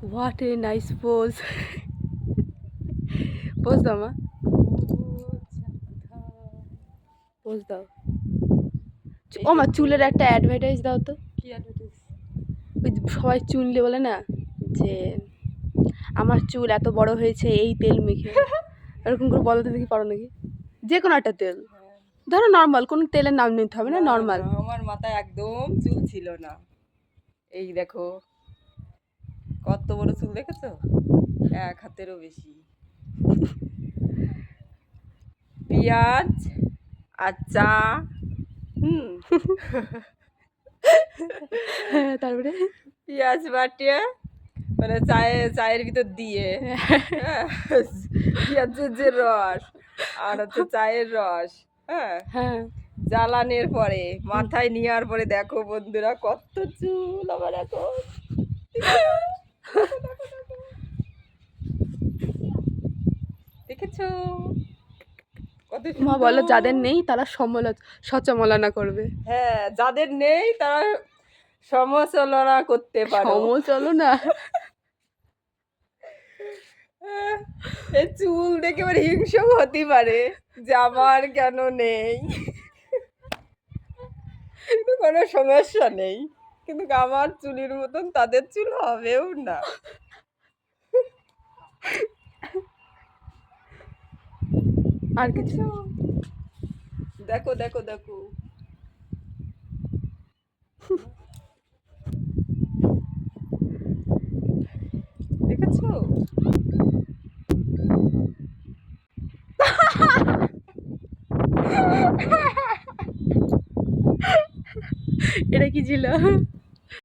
What a nice pose. Pose দাও মা, pose দাও। ও মা চুলের একটা অ্যাডভার্টাইজ দাও তো। কি অ্যাডভার্টাইজ? ওই সবাই চুললে বলে না যে আমার চুল এত বড় হয়েছে এই তেল মেখে, এরকম করে বলো তো দেখি, পারো নাকি? যে কোনো একটা তেল ধরো, নর্মাল কোনো তেলের নাম নিতে হবে না, নর্মাল। আমার মাথায় একদম চুল ছিল না, এই দেখো কত বড় চুল দেখেছো, এক হাতেরও বেশি। পেঁয়াজ আর চা, তারপরে পেঁয়াজ বাটিয়ে মানে চায়ের ভিতর দিয়ে, পেঁয়াজের যে রস আর হচ্ছে চায়ের রস, হ্যাঁ হ্যাঁ জ্বালানোর পরে মাথায় নেওয়ার পরে দেখো বন্ধুরা কত চুল আমার এখন। দেখেছো কত মা সুন্দর? বলো যাদের নেই তারা সচমলনা করবে। হ্যাঁ, যাদের নেই তারা সমালোচনা করতে পারো। সমালোচনা? এই চুল দেখে এবার হিংসেও হতে পারে যে আমার কেন নেই, কিন্তু কোনো সমস্যা নেই, কিন্তু আমার চুলের মতন তাদের চুল হবেও না। আর কিছু? দেখো দেখো দেখো, দেখেছো? এটা কি ছিল?